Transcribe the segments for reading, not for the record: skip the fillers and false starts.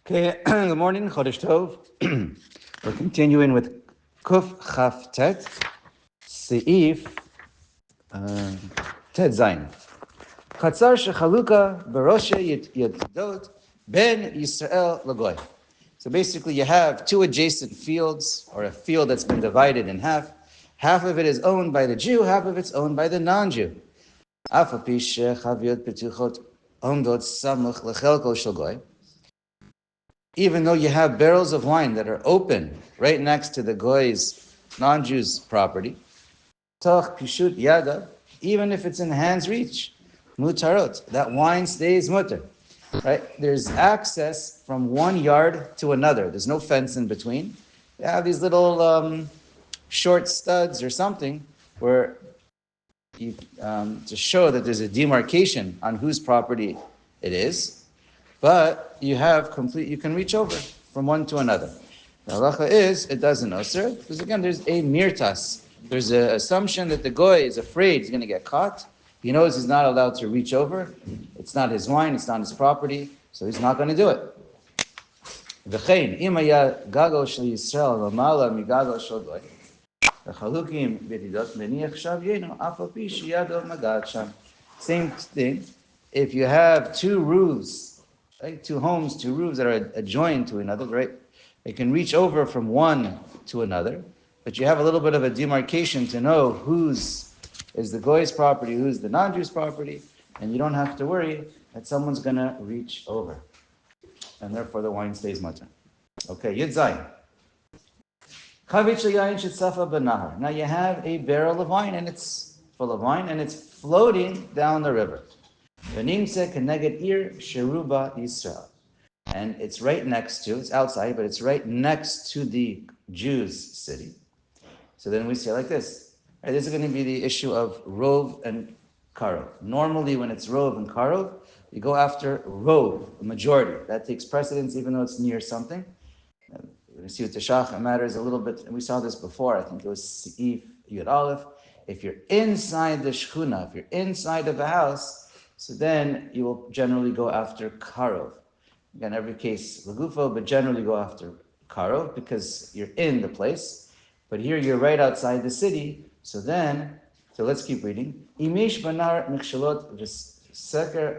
Okay, good morning, Chodesh Tov. We're continuing with Kuf Chaf Tet, Seif Tet Zayin. Chatzar shechaluka baroshe yedidot ben Yisrael lagoy. So basically you have two adjacent fields, or a field that's been divided in half. Half of it is owned by the Jew, half of it's owned by the non-Jew. Af al pi shechaviot betuchot omdot samuch lechelko shel goy. Even though you have barrels of wine that are open right next to the goy's non-Jew's property, toch pishut yada, even if it's in hand's reach, mutarot, that wine stays mutar. Right? There's access from one yard to another. There's no fence in between. You have these little short studs or something where you, to show that there's a demarcation on whose property it is. But you can reach over from one to another. The halacha is, it doesn't osir, because again, there's a mirtas. There's an assumption that the goy is afraid he's going to get caught. He knows he's not allowed to reach over. It's not his wine, it's not his property, so he's not going to do it. V'chein, im haya gago shel Yisrael l'mala migago shel goy, v'chalukim b'tidot meniach shav yeno, af al pi sheyado magad sham. Same thing, if you have two roofs, right? Two homes, two roofs that are adjoined to another, right? They can reach over from one to another, but you have a little bit of a demarcation to know whose is the goy's property, who's the non-Jew's property, and you don't have to worry that someone's going to reach over. And therefore the wine stays mutter. Okay, Yud Zayin. Chavit shel yayin shetzafa b'nahar. Now you have a barrel of wine, and it's full of wine, and it's floating down the river. V'nimtze keneged ir sheruba Yisrael. And it's right next to, it's outside, but it's right next to the Jews' city. So then we say like this. Right, this is going to be the issue of Rov and Karov. Normally when it's Rov and Karov, you go after Rov, the majority. That takes precedence even though it's near something. We see with Teshach, it matters a little bit, and we saw this before, I think it was Seif Yud Aleph. If you're inside the Shchuna, if you're inside of a house, so then you will generally go after Karov. Again, every case Lagufo, but generally go after Karov because you're in the place. But here you're right outside the city. So let's keep reading. Imish banar mikshalot v'seker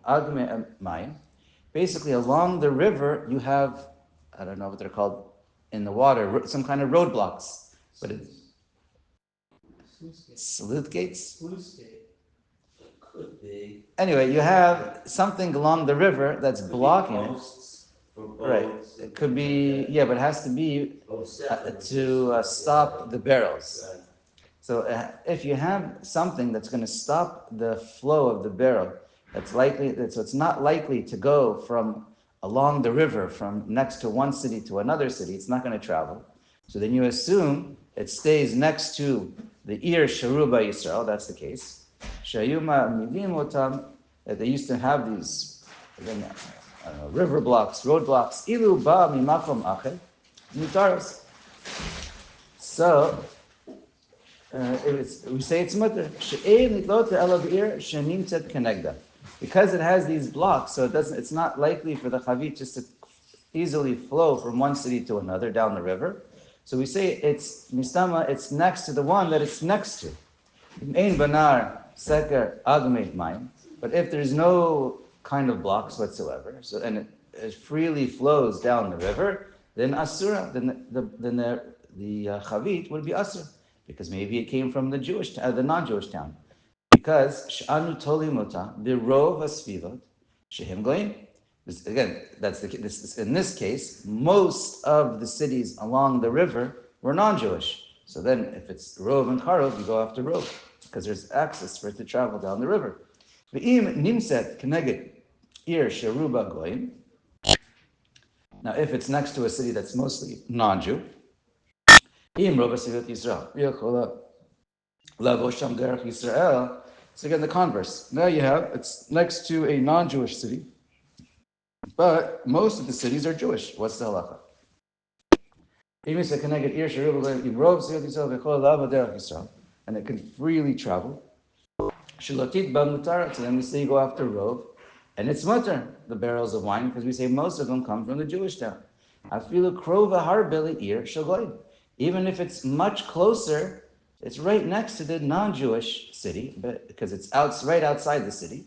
agme mayim. Basically, along the river, you have, I don't know what they're called in the water, some kind of roadblocks. But sluice gates? Could be. Anyway, you have something along the river that's blocking it. Right. It could be, yeah, but it has to be to stop the barrels. So if you have something that's going to stop the flow of the barrel, so it's not likely to go from along the river from next to one city to another city. It's not going to travel. So then you assume it stays next to the Ir Sharuba Yisrael. That's the case. Shayuma Milim Otam, that they used to have these, again, river blocks, road blocks. Ilu ba mimakom ached mutaros. So we say it's mutter. She'ein litlot elavir shenimtzet kenegda. Because it has these blocks, so it's not likely for the chavit just to easily flow from one city to another down the river. So we say it's mistama, it's next to the one that it's next to. Ein banar seker agmeit mayim. But if there's no kind of blocks whatsoever, so and it freely flows down the river, then asura, then the chavit would be asur, because maybe it came from the non-Jewish town. Because sh'anu tolimota birov asvivot shehim goyim. Again, that's in this case, most of the cities along the river were non-Jewish. So then, if it's Rov and Karov, you go after Rov, because there's access for it to travel down the river. V'im nimset keneged ir sheruba goyim. Now, if it's next to a city that's mostly non-Jew, im rov asvivot Yisrael v'yochola lavosham derech Yisrael. So again, the converse. Now you have, it's next to a non-Jewish city, but most of the cities are Jewish. What's the halacha? And it can freely travel. So then we say you go after Rov. And it's mutter, the barrels of wine, because we say most of them come from the Jewish town. Afilu krova harbeli ir shagoyim. Even if it's much closer, it's right next to the non-Jewish city, but because it's right outside the city,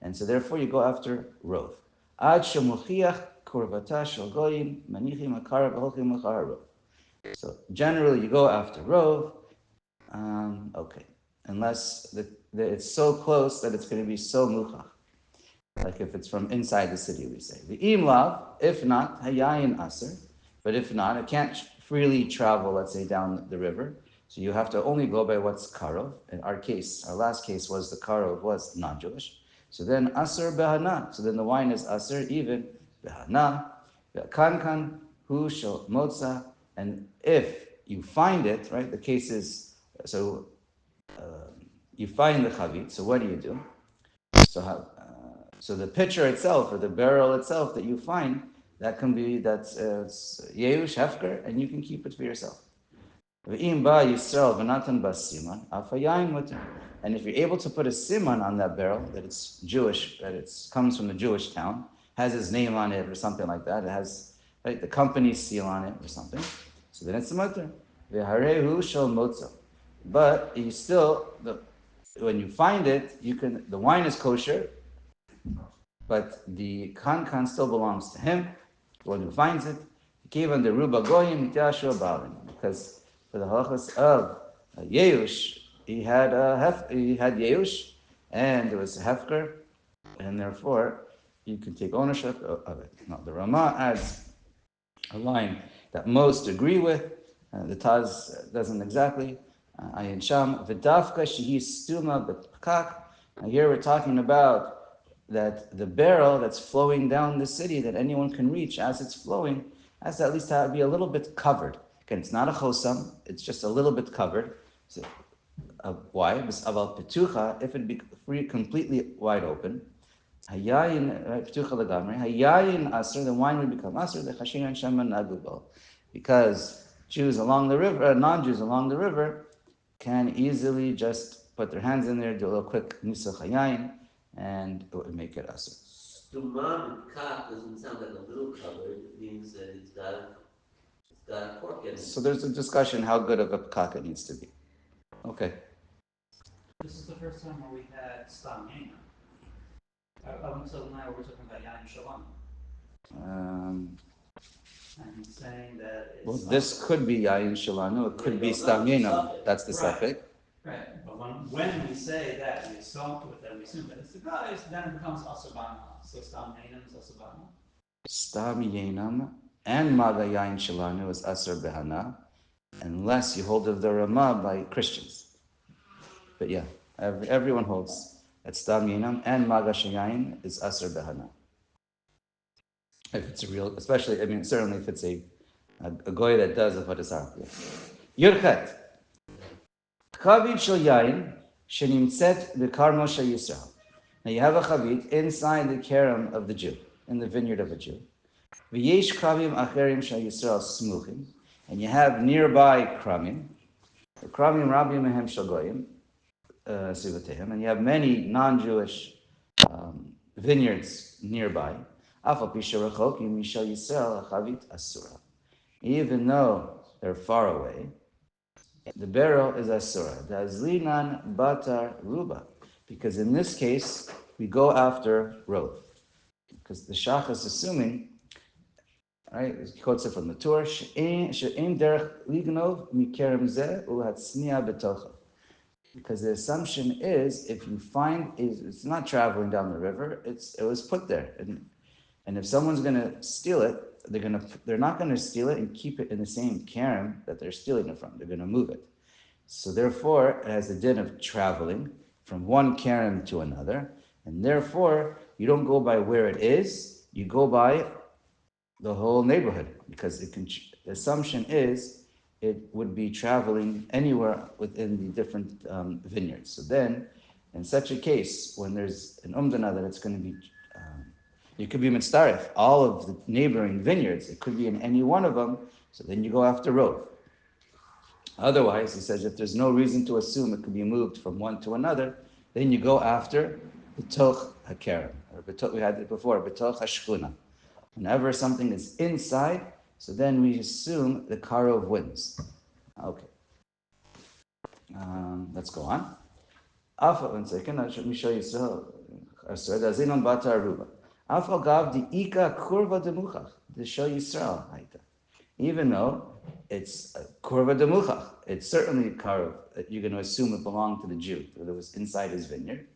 and so therefore you go after rov. Ad shemuchiach kurvata shel goyim manichim akara v'holchim l'chara rov. So generally you go after rov. Okay, unless it's so close that it's going to be so muchach. Like if it's from inside the city, we say. The imlav, if not, hayayin aser. But if not, it can't freely travel, let's say, down the river. So you have to only go by what's karov. In our case, our last case was the karov was non-Jewish. So then aser behana. So then the wine is aser even behana. Kankan hu shel motza. And if you find it, right, the case is, so you find the chavit, so what do? So so the pitcher itself or the barrel itself that you find, that can be that's Yeush Hefker, and you can keep it for yourself. And if you're able to put a siman on that barrel, that it's Jewish, that it comes from the Jewish town, has his name on it or something like that, it has right, the company's seal on it or something, so then it's a mutter. But you still, when you find it, you can. The wine is kosher, but the kankan still belongs to him, the one who finds it. Given the ruba goyim balin, because for the halachas of Yeush, he had Yeush, and there was a hefker, and therefore you can take ownership of it. Now the Rama adds a line that most agree with. The Taz doesn't exactly. Ayin Sham v'dafka shehi stuma b'pkak. Now here we're talking about that the barrel that's flowing down the city that anyone can reach as it's flowing has to at least be a little bit covered. Again, it's not a chosam; it's just a little bit covered. So, why? If it be free, completely wide open, hayayin aser, the wine would become aser. The chashin shaman nagubal, because Jews along the river, non-Jews along the river, can easily just put their hands in there, do a little quick nusach hayayin, and it would make it aser. Stumam kak doesn't sound like a little covered. It means that it's got a cork in it. So there's a discussion how good of a pkak it needs to be. Okay. This is the first time where we had Stam Yain. Up until now, we're talking about Yain Shalom. And he's saying that it's. Well, this could be Yayin Shalanu, it could be Stam Yenam. That's the suffix. Right, but when we say that, we assume that it's the guys, then it becomes Asabana. So Stam Yainam is Asabana. Stam Yenam and Maga Yayin Shalanu is Asar Behana, unless you hold of the Ramah by Christians. But yeah, everyone holds that Stam Yenam and Maga Shayayin is Asar Behana. If it's a real, especially, I mean, certainly if it's a goy that does a Padasar. Yurchet. Chavit shel yain shenimtzet b'kar Moshe Yisrael. Now you have a chavit inside the kerem of the Jew, in the vineyard of a Jew. V'yesh kramim acherim shel Yisrael smuchim, and you have nearby kramim. Kramim rabim mehem shel goyim sivateim, and you have many non-Jewish vineyards nearby. Afal pi sherechokim mishel Yisrael chavit asura. Even though they're far away, the barrel is asura. Dazlinan batar ruba. Because in this case, we go after rov. Because the shach is assuming, right, he quotes it from the Torah, she'ein derech lignov mikerem zeh u'hatzniya betocha. Because the assumption is, if you find, it's not traveling down the river, it was put there. And if someone's going to steal it, they're not going to steal it and keep it in the same kerem that they're stealing it from. They're going to move it. So therefore, it has the din of traveling from one kerem to another, and therefore you don't go by where it is; you go by the whole neighborhood, because the assumption is it would be traveling anywhere within the different vineyards. So then, in such a case, when there's an umdana that it's going to be, it could be mitzaref, all of the neighboring vineyards, it could be in any one of them, so then you go after rov. Otherwise, he says, if there's no reason to assume it could be moved from one to another, then you go after the toch hakerem, we had it before, betoch hashchuna. Whenever something is inside, so then we assume the karov wins. Okay, let's go on. Alpha, one second, let me show you. So, Zinon Bata Aruba. Alpha Gav the Ika Kurva de Muchach, to show Yisrael. Even though it's Kurva de Muchach, it's certainly Karov that you're going to assume it belonged to the Jew, that it was inside his vineyard.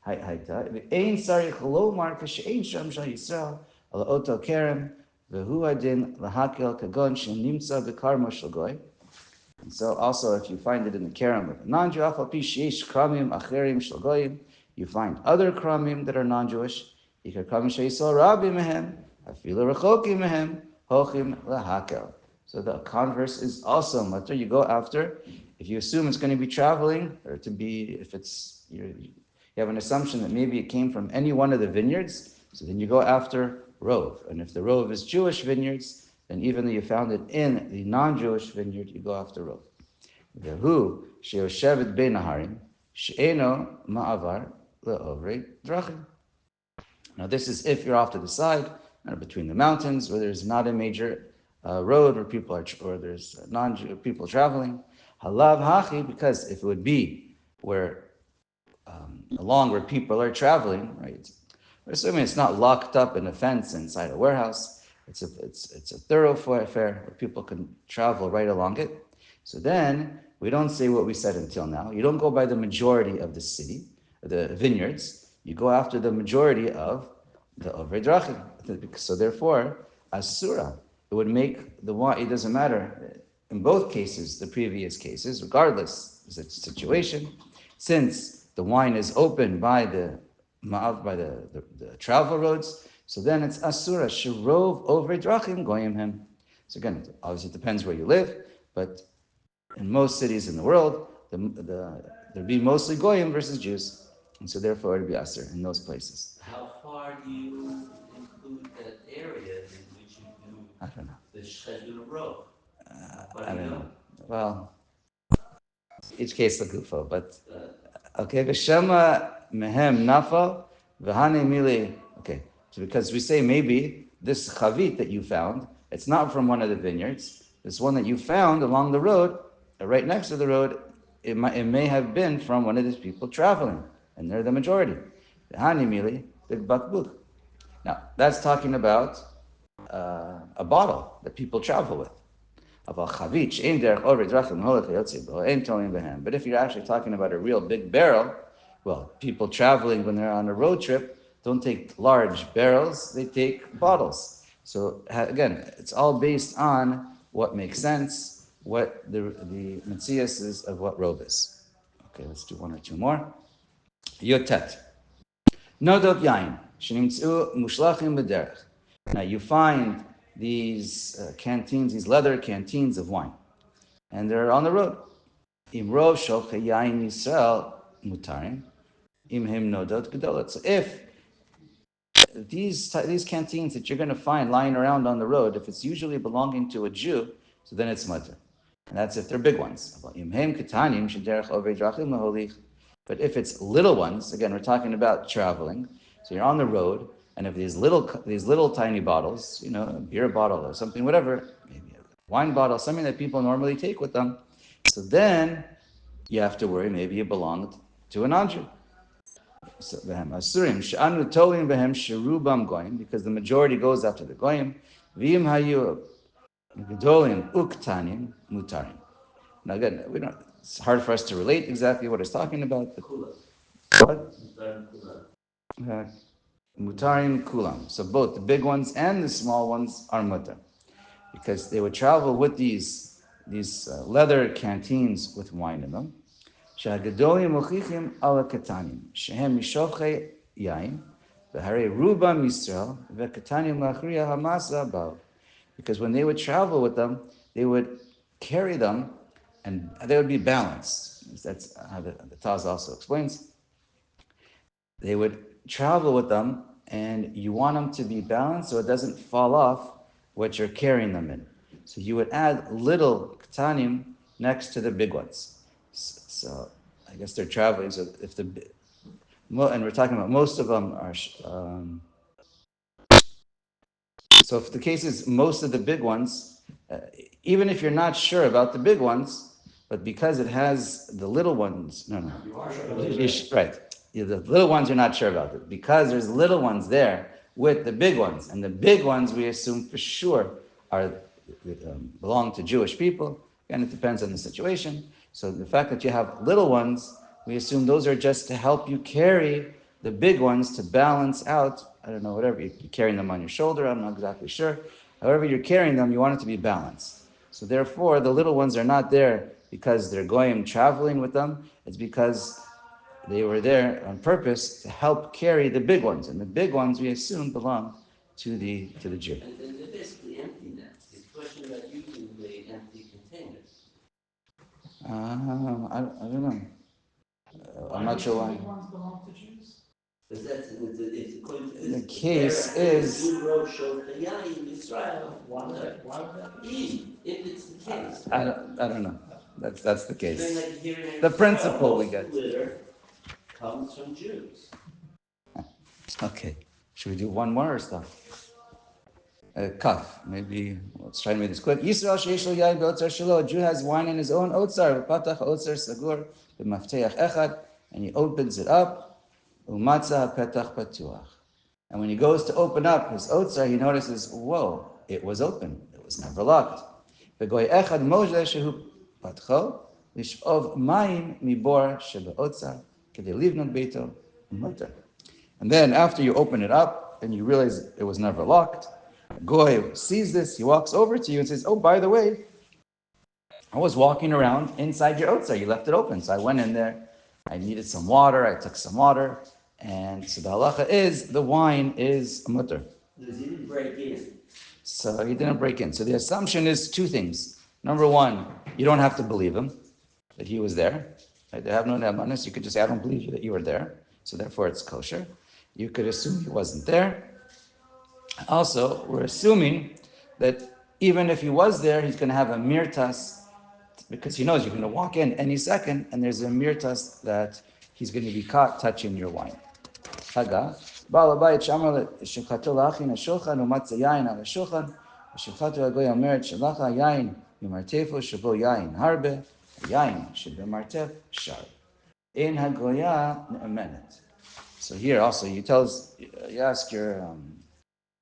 Ein Sarich Lo Marka She'ein Sham Shal Yisrael, Ala Oto Kerem, Vehu Adin Lahakel Kagon Shem Nimtza B'Karmo Shel Goy. And so also if you find it in the Kerem of a non-Jew, you find other kramim that are non-Jewish. So the converse is also mutter. You go after, if you assume it's going to be traveling, or to be, if it's, you have an assumption that maybe it came from any one of the vineyards, so then you go after Rove. And if the Rove is Jewish vineyards, then even though you found it in the non-Jewish vineyard, you go after Rove. Vehu sheoshevet bein harim she'eno ma'avar le'ovrei drachim. Now this is if you're off to the side, between the mountains, where there's not a major road where people are, or there's non-Jew people traveling. Halav hachi, because if it would be where along where people are traveling, right? We're assuming it's not locked up in a fence inside a warehouse. It's a thoroughfare where people can travel right along it. So then we don't say what we said until now. You don't go by the majority of the city, the vineyards. You go after the majority of the Ovrei Drachim. So therefore, Asura, it would make the one. It doesn't matter in both cases, the previous cases, regardless of the situation, since the wine is opened by the ma'av, by the travel roads, so then it's asura shirov over drachim goyim him. So again, it obviously depends where you live, but in most cities in the world, there'd be mostly goyim versus Jews, and so therefore it'd be asur in those places. How far do you include that area in which you do I don't know. the Shchedun row? I don't know. Well, each case legufo, but okay, v'shema mehem nafal v'hane mili. Okay, so because we say maybe this chavit that you found, it's not from one of the vineyards. This one that you found along the road, right next to the road, it may have been from one of these people traveling, and they're the majority. V'hane mili big bakbuk. Now that's talking about a bottle that people travel with. But if you're actually talking about a real big barrel, well, people traveling when they're on a road trip don't take large barrels, they take bottles. So again, it's all based on what makes sense, what the Metzias is of what robe is. Okay, let's do one or two more. Yotet. Nodot yain. Shenimtzu mushlachim b'derech. Now you find these canteens, these leather canteens of wine, and they're on the road. Imrov shochay yain Yisrael mutarim, imhim nodot gedolot. So if these canteens that you're going to find lying around on the road, if it's usually belonging to a Jew, so then it's mutter. And that's if they're big ones. But if it's little ones, again, we're talking about traveling. So you're on the road, and if these little tiny bottles, a beer bottle or something, whatever, maybe a wine bottle, something that people normally take with them, so then you have to worry maybe it belonged to a non-Jew. So asurim she'anu tolim behem sherubam goyim, because the majority goes after the goyim. V'im hayu gedolim uktanim mutarim. Now again, it's hard for us to relate exactly what it's talking about. But what? Mutarim kulam. So both the big ones and the small ones are mutar, because they would travel with these leather canteens with wine in them. שהגדולים מוכיחים על הקטנים, שהם משופכי יין, והרי רובם ישראל, והקטנים להכריע המסה באו. Because when they would travel with them, they would carry them, and they would be balanced. That's how the Taz also explains. They would travel with them, and you want them to be balanced so it doesn't fall off what you're carrying them in. So you would add little ktanim next to the big ones. So I guess they're traveling. So if And we're talking about most of them are. So if the case is most of the big ones, even if you're not sure about the big ones, but because it has the little ones, no. You are sure. Right. Yeah, the little ones you're not sure about it. Because there's little ones there with the big ones. And the big ones we assume for sure are belong to Jewish people. And it depends on the situation. So the fact that you have little ones, we assume those are just to help you carry the big ones to balance out. I don't know, whatever. You're carrying them on your shoulder. I'm not exactly sure. However, you're carrying them, you want it to be balanced. So therefore, the little ones are not there because they're going traveling with them. It's because they were there on purpose to help carry the big ones, and the big ones we assume belong to the Jew. And they're basically empty now. It's a question about using the empty container. I don't know. I'm not sure why. Big ones belong to Jews? Because it's according to The this. case is. Israel. Why would that be? If it's the case. I don't know. That's the Then case. like here in The Israel, principle we most get. litter comes from Jews. Okay. Should we do one more or stop? Kaf. Maybe let's try to make this quick. Yisrael sheishlo yain beotzar shelo. A Jew has wine in his own otzar. Patach otzar sagur b'mafteach echad, and he opens it up. Umatza petach patuach. And when he goes to open up his otzar, he notices, whoa, it was open. It was never locked. V'goy echad moshe shehu patcho lishov mayim mibor shebeotzar kedei livnot beito umater. And then after you open it up and you realize it was never locked, Goy sees this, he walks over to you and says, oh, by the way, I was walking around inside your otzar. You left it open. So I went in there. I needed some water. I took some water. And so the halacha is the wine is mutter. Because he didn't break in. So he didn't break in. So the assumption is two things. Number one, you don't have to believe him that he was there. Right? They have no nemanis. You could just say, I don't believe you that you were there. So therefore it's kosher. You could assume he wasn't there. Also, we're assuming that even if he was there, he's going to have a mirtas because he knows you're going to walk in any second, and there's a mirtas that he's going to be caught touching your wine. Haga, Baal Habayit shamar shulchato lachin hashulchan umatza yain al hashulchan, v'shulchato hagoy omeret shelacha yain mimartefo shabo yain harbe, yain shebemartef shar. In hagoya ne'emenet. So here also you you ask your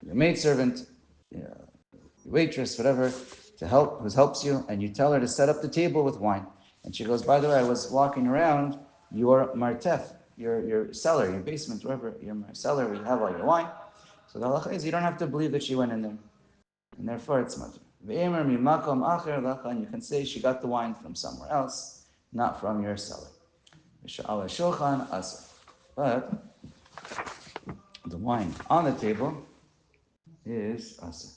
maidservant, your waitress, whatever, to help, who helps you, and you tell her to set up the table with wine. And she goes, by the way, I was walking around your martef, your cellar, your basement, wherever, your cellar where you have all your wine. So the halacha is you don't have to believe that she went in there. And therefore it's mutter. And you can say she got the wine from somewhere else, not from your cellar. But the wine on the table is asa.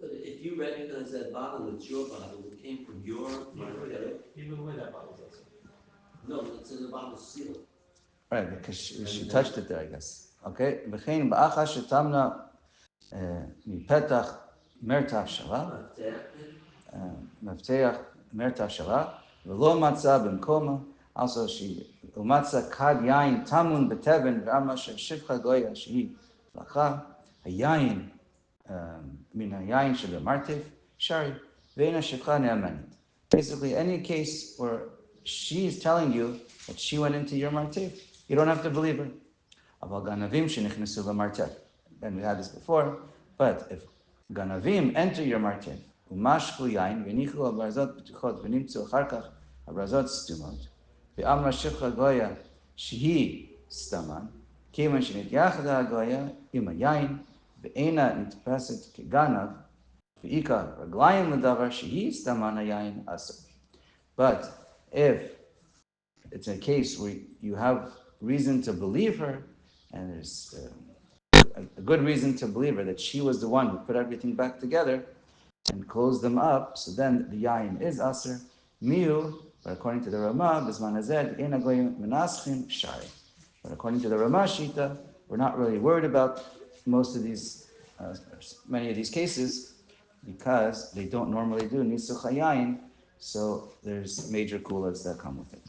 But if you recognize that bottle, it's your bottle. It came from your market. Even the way that bottle's also. No, it's in the bottle sealed. Right, because she touched it there, I guess. Okay? וכן באחה שתמנה מפתח מרתף שלה, מפתח מרתף שלה, ולא מצא במקומה, also ומצא כד יין טמון בתבן, ואמרה ששפחה גויה שהיא לקחה, היין מן היין שבמרתף, שרי, ואין השפחה נאמנת. Basically, any case where she's telling you that she went into your martef, you don't have to believe her. אבל גנבים שנכנסו למרתף. And we had this before, but if גנבים enter your martef, ומשכו יין, והניחו על ברזות פתוחות, ונמצאו אחר כך הברזות סתומות, ואמרה שפחה גויה שהיא סתמן, כיוון שנתייחדה הגויה עם היין, ואינה נתפסת כגנב, ועיקר רגליים לדבר שהיא סתמן היין אסור. But if it's a case where you have reason to believe her, and there's a good reason to believe her that she was the one who put everything back together and closed them up, so then the yain is aser. Miu, but according to the Ramah, bisman hazed ein hagoyim menaschim shari. But according to the Ramah Shita, we're not really worried about most of these, many of these cases, because they don't normally do nisuch hayayin, so there's major kulas that come with it.